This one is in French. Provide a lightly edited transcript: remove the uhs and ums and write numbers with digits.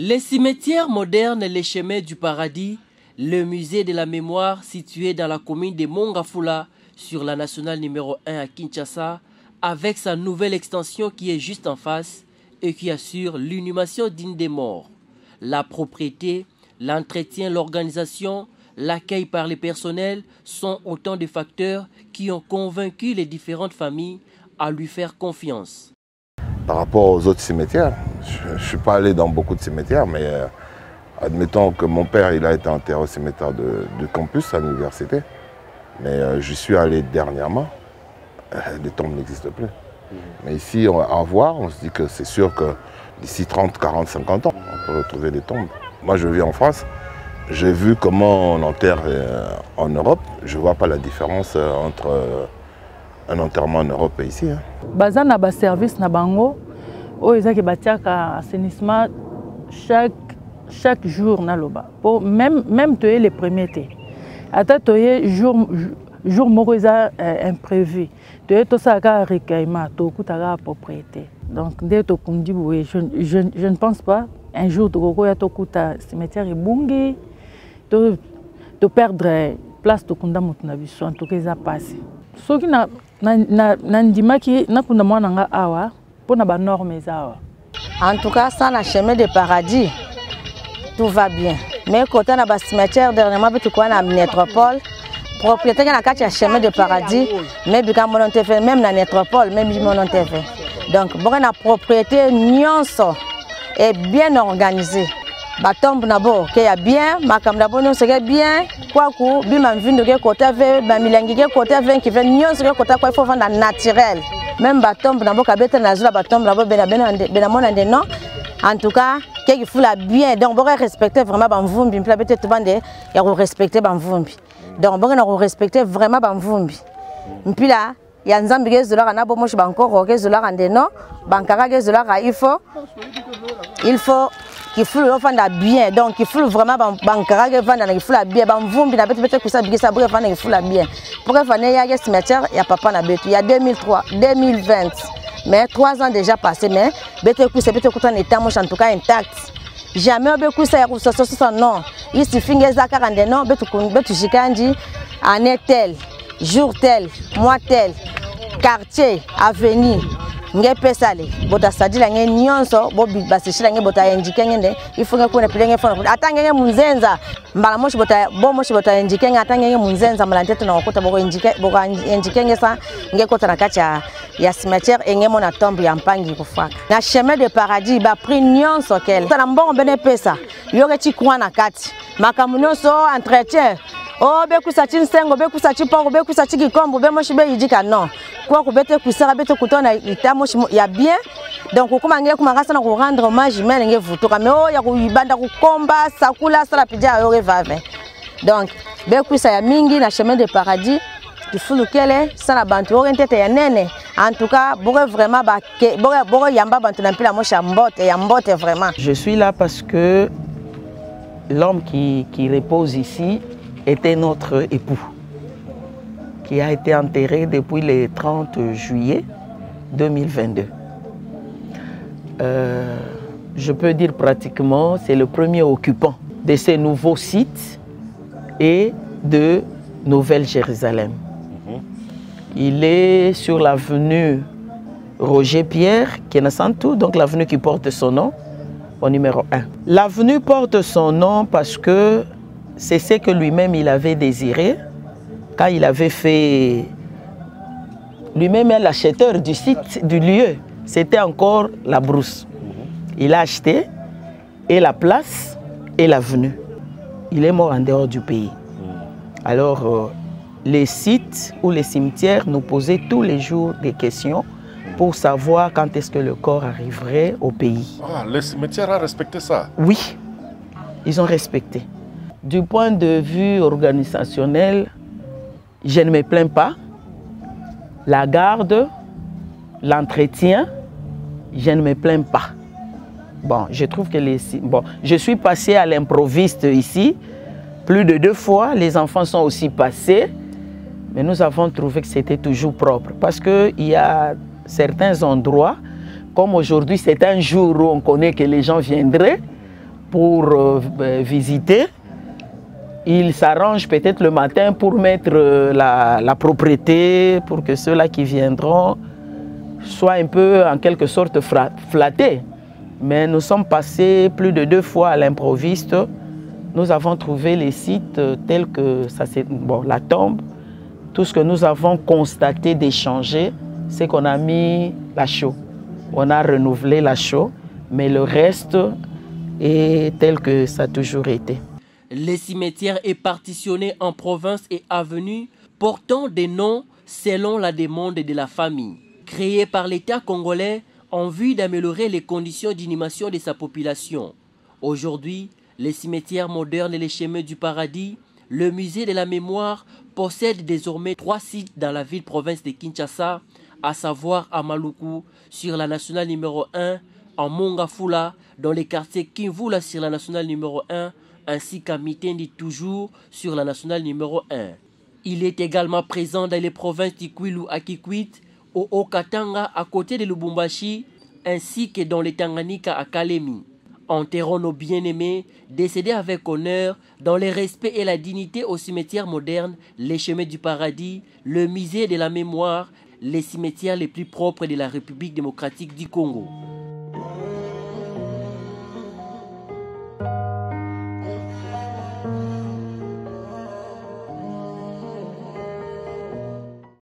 Les cimetières modernes, les chemins du paradis, le musée de la mémoire situé dans la commune de Mongafula sur la nationale numéro 1 à Kinshasa, avec sa nouvelle extension qui est juste en face et qui assure l'inhumation digne des morts. La propriété, l'entretien, l'organisation, l'accueil par les personnels sont autant de facteurs qui ont convaincu les différentes familles à lui faire confiance. Par rapport aux autres cimetières, je ne suis pas allé dans beaucoup de cimetières, mais admettons que mon père il a été enterré au cimetière du campus à l'université. Mais je suis allé dernièrement, les tombes n'existent plus. Mais ici, à voir, on se dit que c'est sûr que d'ici 30, 40, 50 ans, on peut retrouver des tombes. Moi, je vis en France. J'ai vu comment on enterre en Europe. Je ne vois pas la différence entre un enterrement en Europe et ici. Baza na ba service na bango, o ezaki batiaka assainissement chaque jour na loba. Pour même toye les premiers té. Ata toye jour moko eza imprévu. Toye to saka recueillement, to kutaka propriété. Donc dès to kundi boye, je ne pense pas un jour to ya to kuta cimetière ebungi to perdre place to kunda mutu na biso en tout cas eza passé. Soki na ndimaki na kunda mwana nga awa pona ba norme awa. En tout cas ça na chemin de paradis tout va bien. Mais côté na ba cimetière dernièrement bitu kwa na métropole propriété na kati ya chemin de paradis mais bika mononte fait même na métropole même mononte fait. Donc bon na propriété nyonso est bien organisée. Batombe nabo ke ya bien makamda bono sege bien kwa ku bima mvindo ke côté ve ba milangi ke côté ve qui vient nyonso ke côté kwa il faut vendre naturel même batombe nabo ka beta na zula batombe nabo bena mona de non en tout cas ke il faut la bien donc bon respecter vraiment ba mvumbi mpla beta to bande ya ko respecter ba mvumbi donc bon na ko respecter vraiment ba mvumbi mpila ya nzambi ke zola na bo moshi bankoro ke zola ande non bankara ke zola il faut qu'il faut le vendre bien donc il faut vraiment bankara que vendre il faut la bien bamvumbi na bete kusa bigisa bure vendre il faut la bien pour que fane ya cimetière ya papa na betu il y a 2003 2020 mais 3 ans déjà passé mais bete kusa en état moche en tout cas intact jamais be kusa ya kusa non il suffit ngeza 40 non betu jikandi année tel jour tel mois tel quartier avenue nge pesale bota sadila nge nyonso bobi basishila nge bota enjike ngende ifunge kuna pilenge fona atanga nge munzenza mbala moshi bota enjike nge atanga nge munzenza mbala nteto na okota boko enjike nge sa nge kota na kati ya cimetière enge mona tombe ya mpangi kufaka na chemin de paradis ba prix nyonso kel tala mbongo bene pesa yoke chikwa na kati makamu nyonso entretien oh be kusachi nsengo be kusachi pongo be kusachi kikombo be moshi be yidika non kwa kubete kusara bete kutona itamoshi ya bien donc kuma ngeke kuma sana ko rendre hommage mais ngeke vutoka mais oh ya kuibanda kukomba sakula sala pija yo revave donc be kusa ya mingi na chemin de paradis kifulu kele sana bantu orienté ya nene en tout cas boke vraiment ba boke yamba bantu na pila moshi ya mbote vraiment. Je suis là parce que l'homme qui repose ici était notre époux, qui a été enterré depuis le 30 juillet 2022. Je peux dire pratiquement c'est le premier occupant de ces nouveaux sites et de Nouvelle-Jérusalem. Il est sur l'avenue Roger Pierre Kenasantou, donc l'avenue qui porte son nom, au numéro 1. L'avenue porte son nom parce que c'est ce que lui-même il avait désiré quand il avait fait lui-même l'acheteur du site, du lieu. C'était encore la brousse. Il a acheté et la place et l'avenue. Il est mort en dehors du pays. Alors les sites ou les cimetières nous posaient tous les jours des questions pour savoir quand est-ce que le corps arriverait au pays. Ah, les cimetières ont respecté ça? Oui, ils ont respecté. Du point de vue organisationnel, je ne me plains pas. La garde, l'entretien, je ne me plains pas. Bon, je trouve que je suis passé à l'improviste ici, plus de 2 fois. Les enfants sont aussi passés, mais nous avons trouvé que c'était toujours propre. Parce qu'il y a certains endroits, comme aujourd'hui, c'est un jour où on connaît que les gens viendraient. pour visiter, ils s'arrangent peut-être le matin pour mettre la propreté, pour que ceux-là qui viendront soient un peu en quelque sorte flattés. Mais nous sommes passés plus de 2 fois à l'improviste. Nous avons trouvé les sites tels que ça, bon, la tombe. Tout ce que nous avons constaté d'échanger, c'est qu'on a mis la chaux. On a renouvelé la chaux, mais le reste est tel que ça a toujours été. Le cimetière est partitionné en provinces et avenues portant des noms selon la demande de la famille. Créé par l'État congolais en vue d'améliorer les conditions d'inhumation de sa population. Aujourd'hui, les cimetières modernes et les chemins du paradis, le musée de la mémoire possède désormais 3 sites dans la ville-province de Kinshasa, à savoir à Maluku sur la nationale numéro 1, en Mongafula dans les quartiers Kinvula sur la nationale numéro 1, ainsi qu'à Mitendi toujours sur la nationale numéro 1. Il est également présent dans les provinces d'Ikwilu à Kikwit, au Haut-Katanga à côté de Lubumbashi, ainsi que dans les Tanganyika à Kalemi. Enterrons nos bien-aimés, décédés avec honneur, dans le respect et la dignité au cimetière moderne, les chemins du paradis, le musée de la mémoire, les cimetières les plus propres de la République démocratique du Congo.